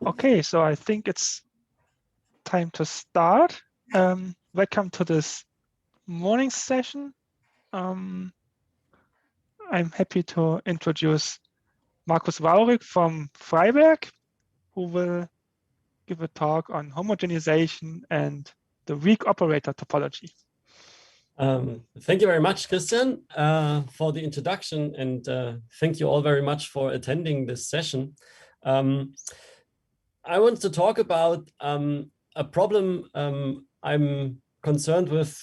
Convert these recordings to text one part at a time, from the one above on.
Okay, so I think it's time to start. Welcome to this morning session. I'm happy to introduce Markus Waurick from Freiberg, who will give a talk on homogenization and the weak operator topology. Thank you very much, Christian, for the introduction, and thank you all very much for attending this session. I want to talk about a problem I'm concerned with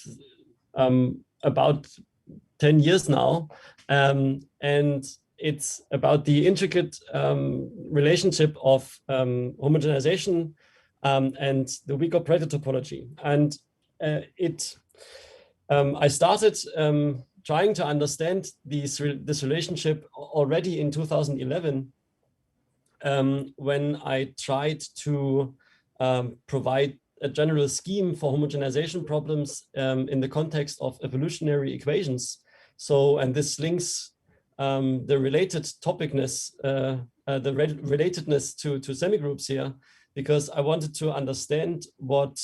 about 10 years now, and it's about the intricate relationship of homogenization and the weak operator topology. And I started trying to understand this relationship already in 2011 when I tried to provide a general scheme for homogenization problems in the context of evolutionary equations. So, and this links the related topicness, relatedness to semigroups here, because I wanted to understand what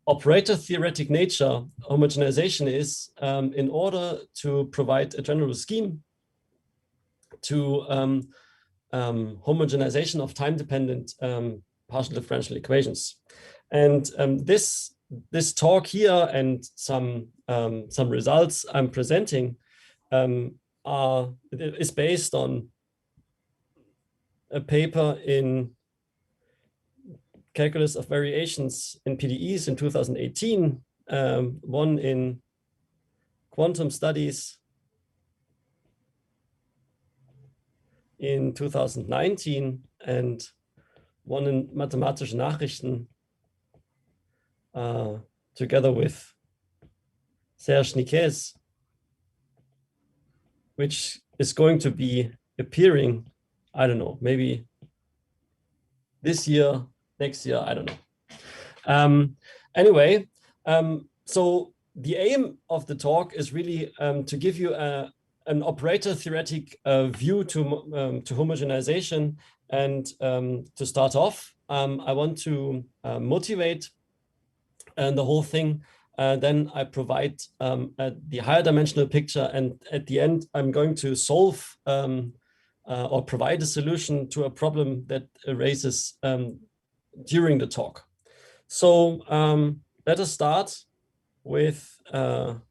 operator theoretic nature homogenization is in order to provide a general scheme to homogenization of time-dependent partial differential equations. And this talk here and some results I'm presenting is based on a paper in Calculus of Variations in PDEs in 2018, one in Quantum Studies in 2019, and one in Mathematische Nachrichten together with Serge Niquez, which is going to be appearing, I don't know, maybe this year, next year, I don't know. Anyway, so the aim of the talk is really to give you an operator theoretic view to homogenization. And to start off, I want to motivate the whole thing. Then I provide the higher dimensional picture, and at the end, I'm going to solve or provide a solution to a problem that arises during the talk. So let us start with the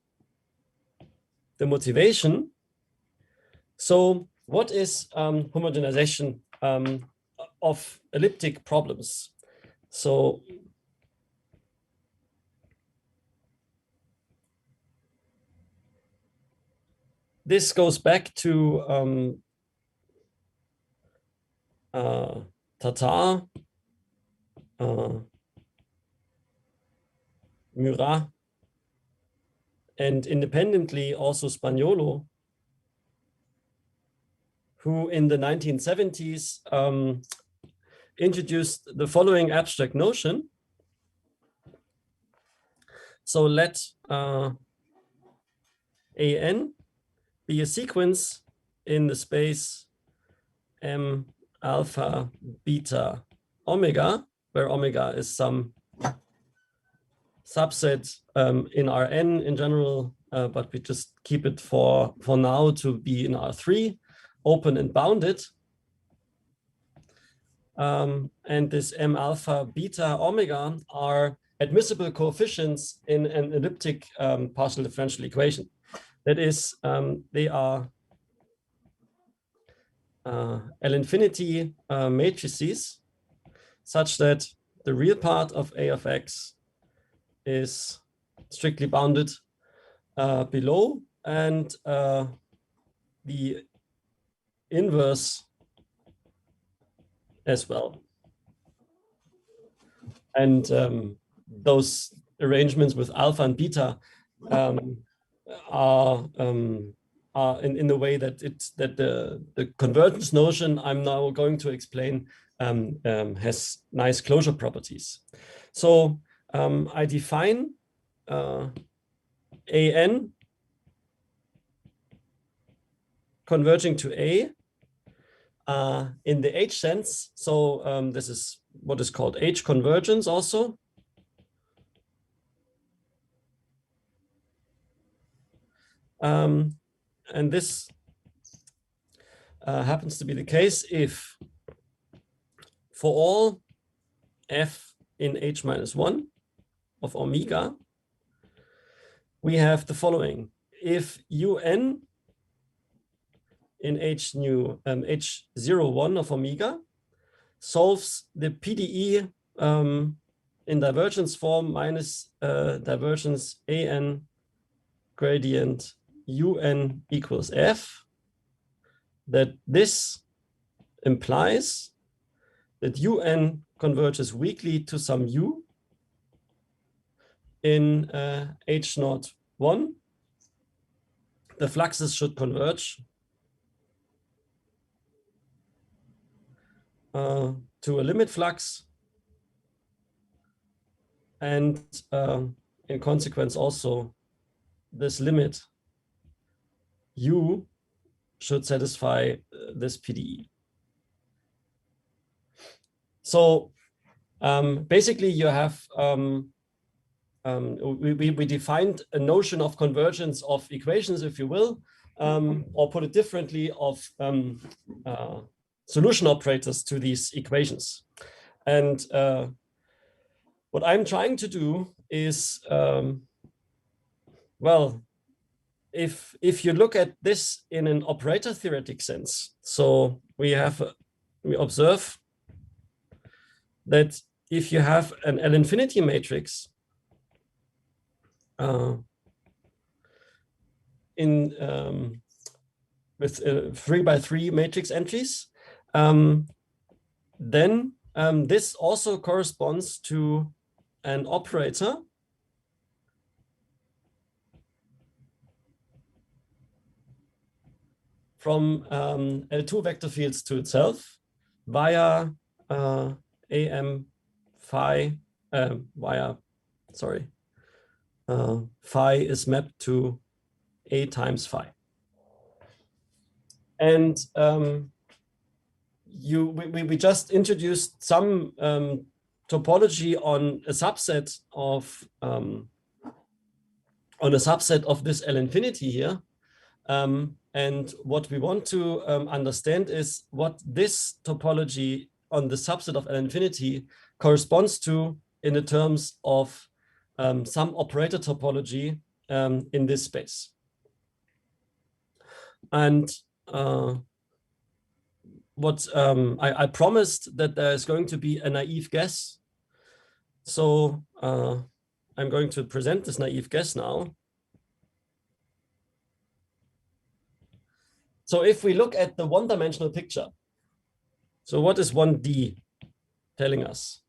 motivation. So what is homogenization of elliptic problems? So this goes back to Tatar, Murat, and independently also Spagnolo, who in the 1970s introduced the following abstract notion. So let AN be a sequence in the space M alpha beta omega, where omega is some subset in Rn in general, but we just keep it for now to be in R3, open and bounded. And this M alpha beta omega are admissible coefficients in an elliptic partial differential equation. That is, they are L infinity matrices, such that the the real part of a of x is strictly bounded below, and the inverse as well. And those arrangements with alpha and beta are in the way that the convergence notion I'm now going to explain has nice closure properties. So I define an converging to A in the H sense. So this is what is called H convergence also. And this happens to be the case if for all f in H minus 1 of omega, we have the following. If un in H01 of omega solves the PDE in divergence form minus divergence an gradient un equals f, that this implies that un converges weakly to some u in H01. The fluxes should converge to a limit flux, and in consequence also this limit u should satisfy this PDE. So basically you have we defined a notion of convergence of equations, if you will, or put it differently, of solution operators to these equations. And what I'm trying to do is, well, if you look at this in an operator theoretic sense, so we observe that if you have an L-infinity matrix with 3x3 matrix entries, then this also corresponds to an operator from L2 vector fields to itself via am phi, phi is mapped to A times phi. And we just introduced some topology on a subset of this L-infinity here. And what we want to understand is what this topology on the subset of L-infinity corresponds to in the terms of some operator topology in this space. And what I promised that there is going to be a naive guess. So I'm going to present this naive guess now. So if we look at the one-dimensional picture, so what is 1D telling us?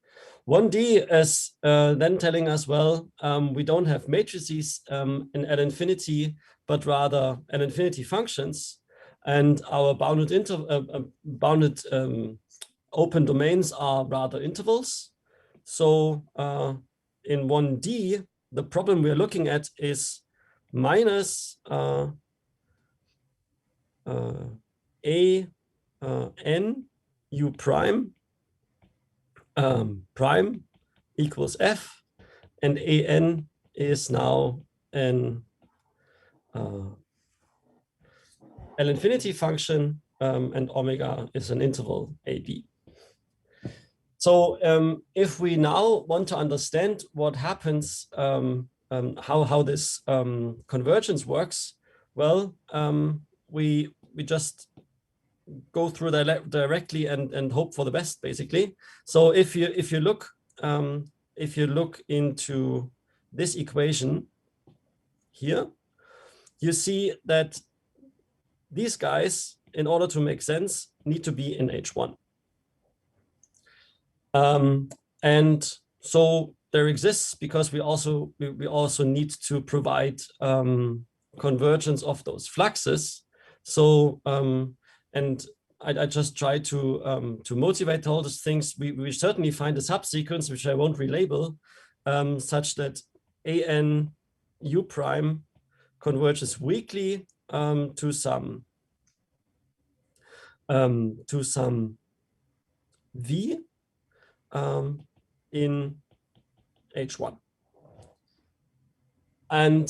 1D is then telling us, well, we don't have matrices in L-infinity, but rather L-infinity functions, and our bounded open domains are rather intervals. So in 1D, the problem we're looking at is minus n u prime prime equals f, and an is now an L-infinity function, and omega is an interval AB. So if we now want to understand what happens, how this convergence works, well, we just go through that directly and hope for the best, basically. So if you look if you look into this equation here, you see that these guys, in order to make sense, need to be in H1. And so there exists, because we also need to provide convergence of those fluxes. So and I just try to motivate all these things. We certainly find a subsequence, which I won't relabel, such that AN U prime converges weakly to some V in H1. And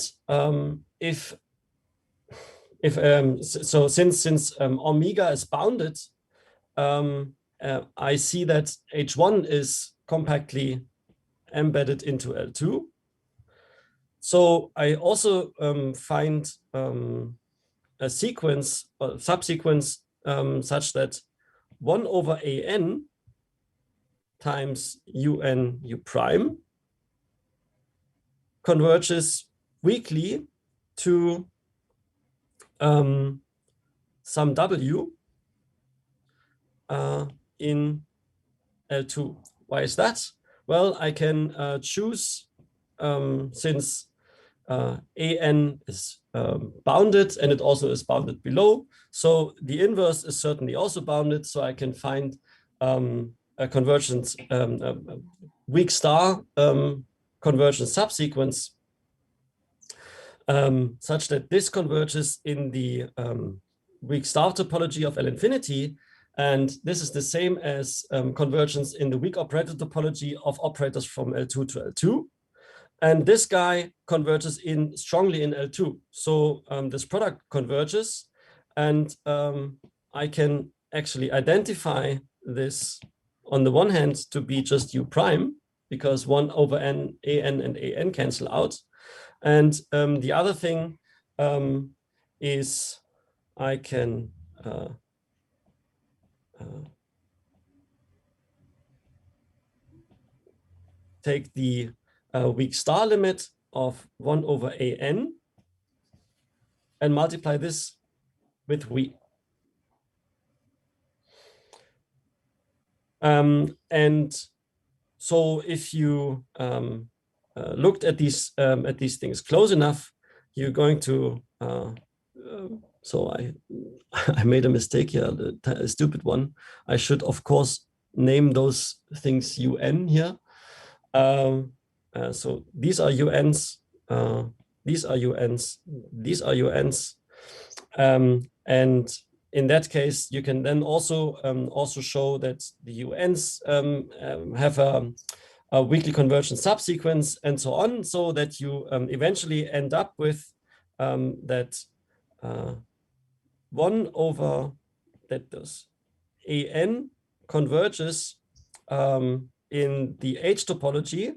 so since omega is bounded, I see that H1 is compactly embedded into L2. So I also find a sequence or subsequence such that 1 over AN times UN U prime converges weakly to some W in L2. Why is that? Well, I can choose, since AN is bounded, and it also is bounded below, so the inverse is certainly also bounded, so I can find a convergence, weak star convergence subsequence, such that this converges in the weak star topology of L infinity. And this is the same as convergence in the weak operator topology of operators from L2 to L2. And this guy converges strongly in L2. So this product converges, and I can actually identify this on the one hand to be just U prime, because 1 over AN and AN cancel out. And the other thing is I can take the weak star limit of 1 over AN and multiply this with V. And so if you looked at these things close enough, you're going to so I made a mistake here, a stupid one. I should, of course, name those things UN here. So these are UNs, these are UNs, these are UNs. And in that case, you can then also show that the UNs have a weakly convergent subsequence and so on, so that you eventually end up with that 1 over that does AN converges in the H topology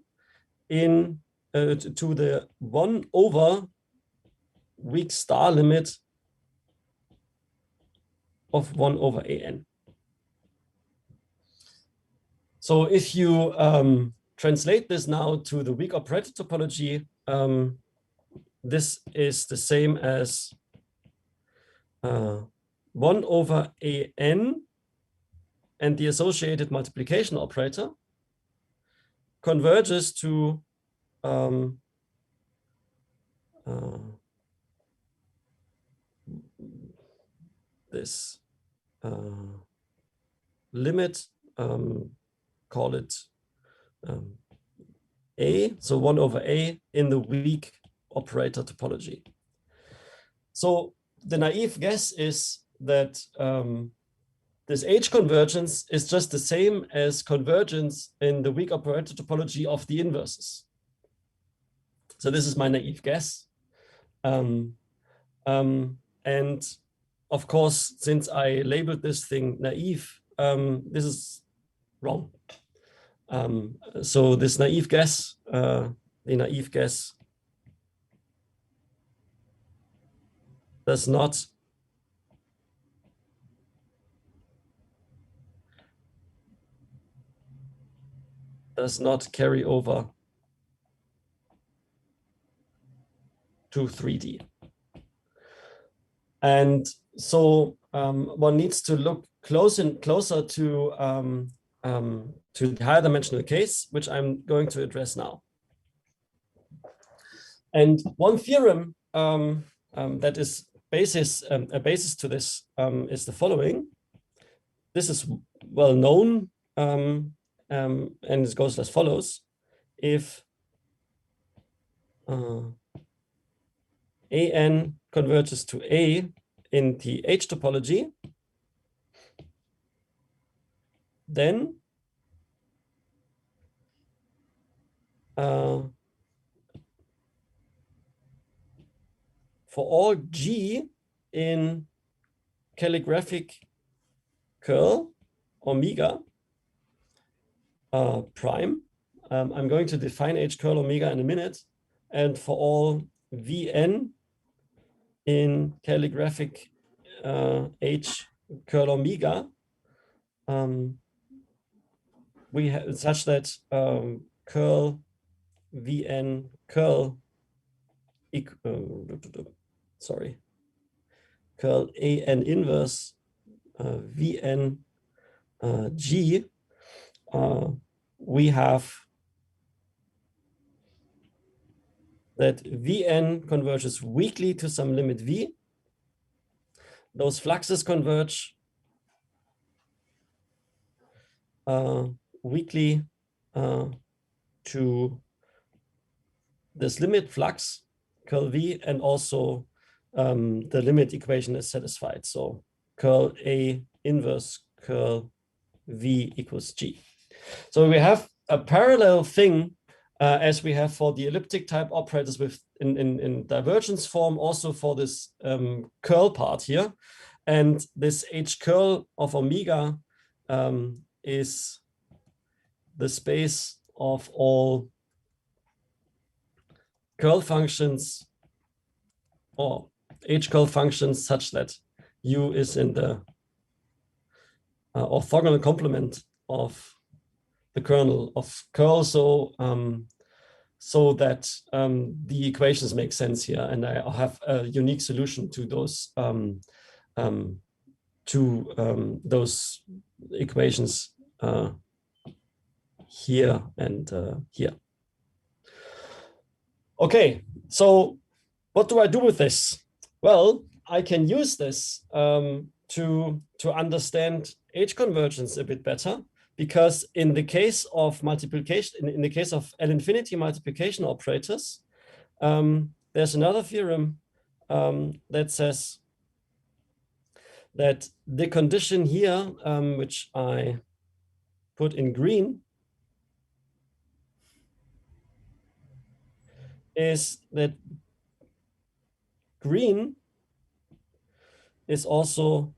in to the 1 over weak star limit of 1 over AN. So if you translate this now to the weak operator topology, this is the same as 1 over AN and the associated multiplication operator converges to this limit, call it A, so 1 over A in the weak operator topology. So the naive guess is that this H convergence is just the same as convergence in the weak operator topology of the inverses. So this is my naive guess. And of course, since I labeled this thing naive, this is wrong. So this naive guess, the naive guess does not does not carry over to 3D. And so one needs to look closer to the higher dimensional case, which I'm going to address now. And one theorem that is a basis to this is the following. This is well known, and it goes as follows. If AN converges to A in the H topology, then for all G in calligraphic curl omega prime, I'm going to define H curl omega in a minute, and for all Vn in calligraphic H curl omega, we have such that curl Vn curl curl AN inverse Vn G, we have that Vn converges weakly to some limit V. Those fluxes converge weakly to this limit flux curl V, and also the limit equation is satisfied. So curl A inverse curl V equals G. So we have a parallel thing as we have for the elliptic type operators with in divergence form, also for this curl part here. And this H curl of omega is the space of all curl functions or H curl functions such that U is in the orthogonal complement of the kernel of curl, so that the equations make sense here, and I have a unique solution to those equations here and here. Okay, so what do I do with this? Well, I can use this to understand H convergence a bit better, because in the case of multiplication, in the case of L infinity multiplication operators, there's another theorem that says that the condition here, which I put in green, is that green is also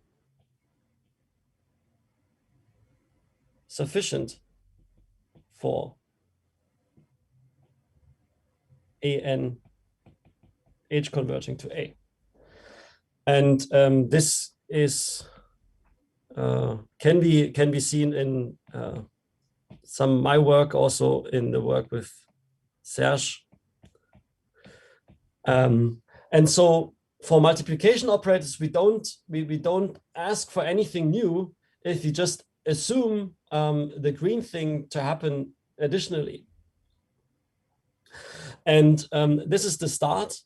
sufficient for AN H converging to A. And this is can be seen in some my work, also in the work with Serge. And so for multiplication operators, we don't ask for anything new if you just assume the green thing to happen additionally. And this is the start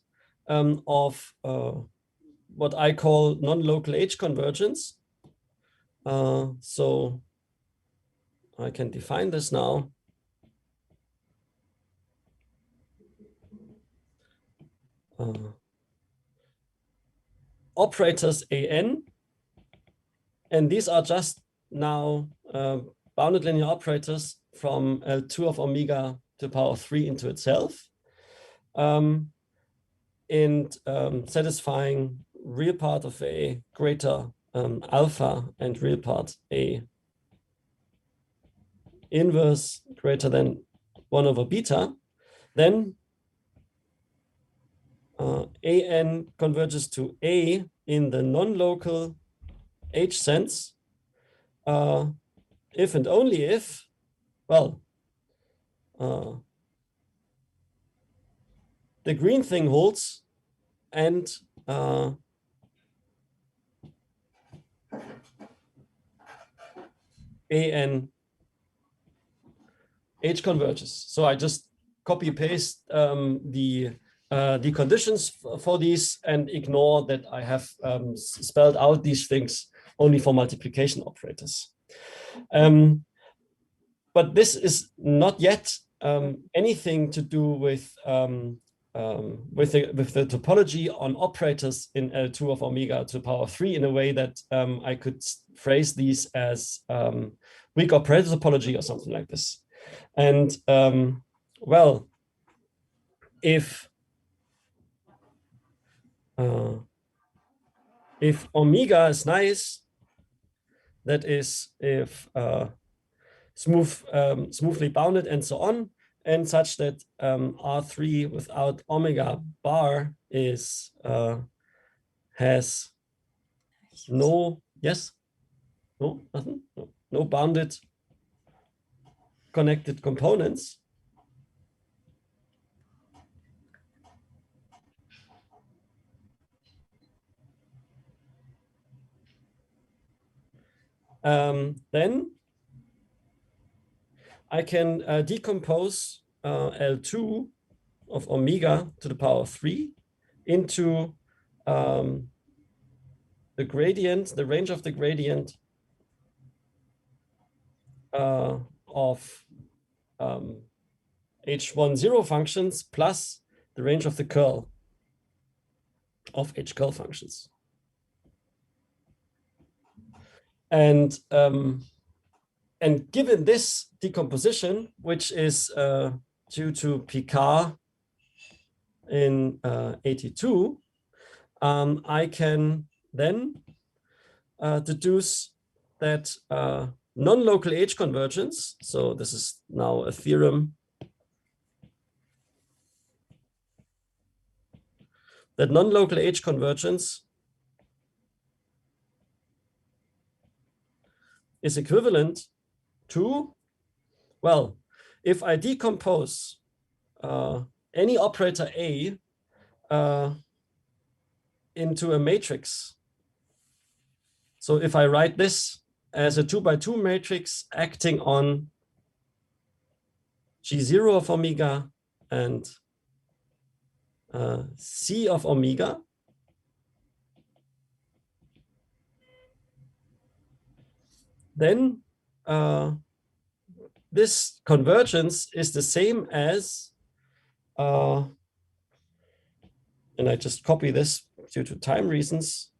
of what I call non-local H convergence. So I can define this now. Operators AN, and these are just now bounded linear operators from L2 of omega to the power of 3 into itself, and satisfying real part of A greater alpha and real part A inverse greater than 1 over beta, then AN converges to A in the non-local H sense, if and only if, well, the green thing holds, and AN H converges. So I just copy paste the conditions for these and ignore that I have spelled out these things only for multiplication operators. But this is not yet anything to do with the topology on operators in L2 of omega to the power 3 in a way that I could phrase these as weak operator topology or something like this. And well, if omega is nice, that is, if smoothly bounded and so on, and such that R3 without omega bar is has no, yes, no, nothing, no bounded connected components. Then I can decompose L2 of omega to the power 3 into the gradient, the range of the gradient of H10 functions plus the range of the curl of H curl functions. And given this decomposition, which is due to Picard in 82, I can then deduce that non-local H convergence, so this is now a theorem, that non-local H convergence is equivalent to, well, if I decompose any operator A into a matrix. So if I write this as a 2x2 matrix acting on G0 of omega and C of omega, then this convergence is the same as, and I just copy this due to time reasons.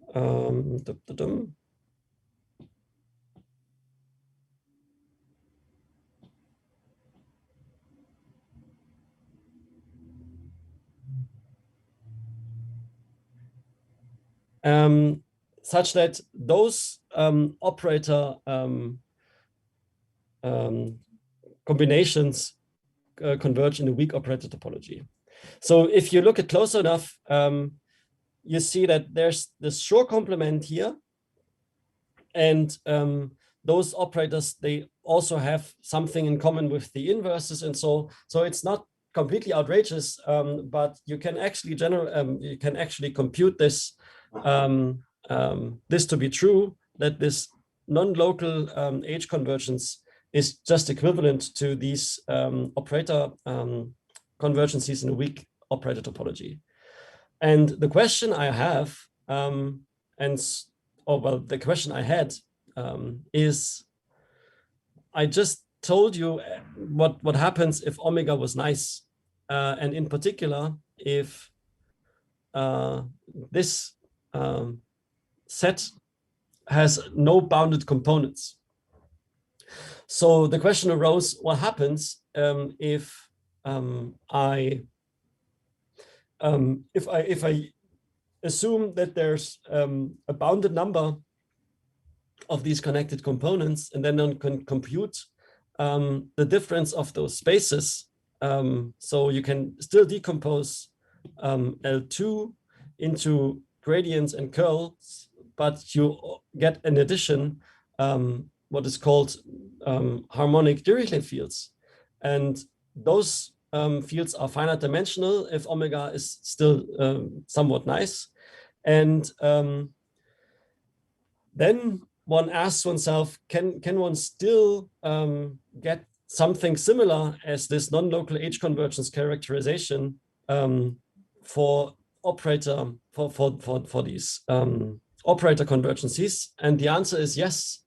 Such that those operator combinations converge in a weak operator topology. So if you look at close enough, you see that there's this Shor complement here, and those operators, they also have something in common with the inverses, and so it's not completely outrageous, but you can actually compute this this to be true, that this non-local H convergence is just equivalent to these operator convergences in a weak operator topology. And the question I have, the question I had is, I just told you what happens if omega was nice, and in particular, if this set has no bounded components. So the question arose: what happens if I assume that there's a bounded number of these connected components, and then I can compute the difference of those spaces. So you can still decompose L2 into gradients and curls, but you get in addition what is called harmonic duraclean fields. And those fields are finite dimensional if omega is still somewhat nice. And then one asks oneself, can one still get something similar as this non-local H convergence characterization for operator for these operator convergences? And the answer is yes,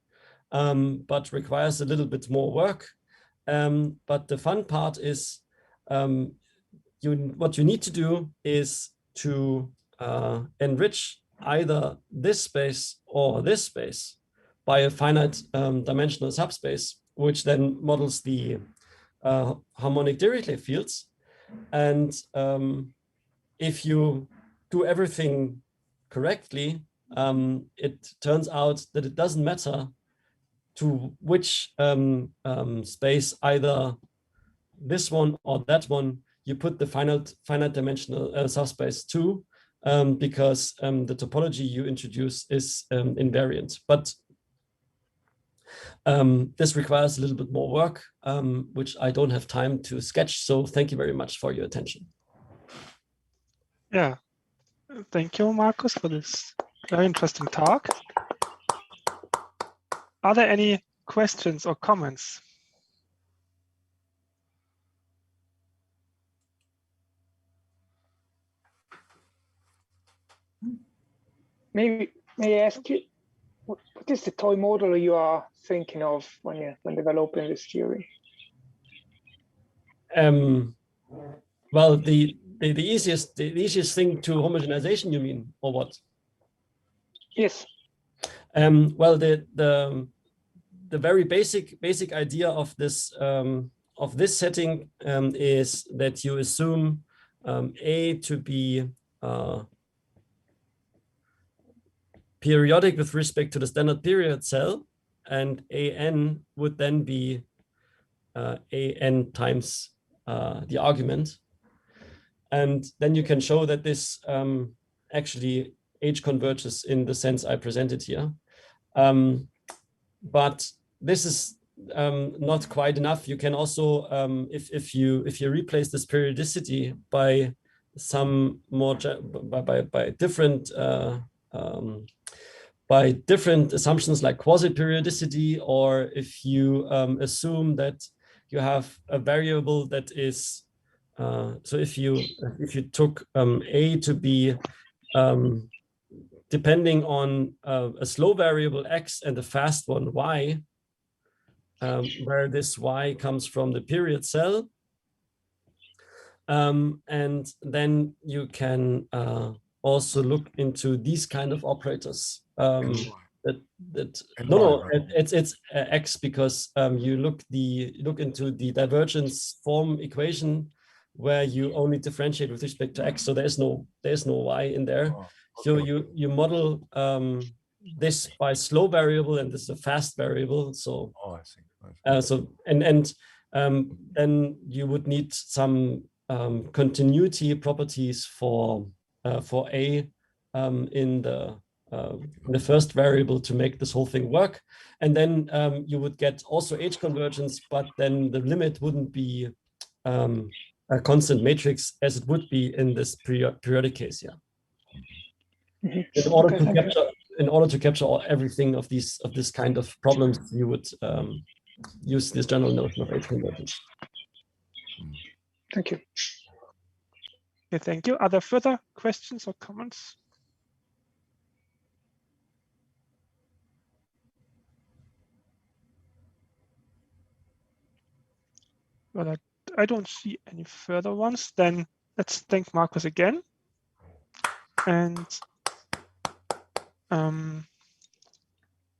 but requires a little bit more work. But the fun part is what you need to do is to enrich either this space or this space by a finite dimensional subspace, which then models the harmonic Dirichlet fields. And if you do everything correctly, it turns out that it doesn't matter to which space, either this one or that one, you put the finite dimensional subspace to, because the topology you introduce is invariant. But this requires a little bit more work, which I don't have time to sketch. So thank you very much for your attention. Yeah, thank you, Markus, for this very interesting talk. Are there any questions or comments? May I ask you, what is the toy model you are thinking of when developing this theory? Well, the easiest thing to homogenization, you mean, or what? Yes. Well, the very basic idea of this setting is that you assume A to be periodic with respect to the standard period cell, and AN would then be AN times the argument. And then you can show that this actually H converges in the sense I presented here. But this is not quite enough. You can also, if you replace this periodicity by some more by different assumptions like quasi-periodicity, or if you assume that you have a variable that is so if you took A to be depending on a slow variable x and a fast one y, where this y comes from the period cell, and then you can also look into these kind of operators. It's x, because you look into the divergence form equation where you only differentiate with respect to x, so there's no y in there. So you model this by slow variable, and this is a fast variable. So I see. Then you would need some continuity properties for A in the first variable to make this whole thing work. And then you would get also H convergence, but then the limit wouldn't be a constant matrix as it would be in this periodic case. Yeah. In order to capture everything of this kind of problems, you would use this general notion of H convergence. Thank you. Okay, thank you. Are there further questions or comments? Well, I don't see any further ones. Then let's thank Markus again. And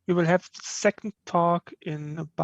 we will have the second talk in about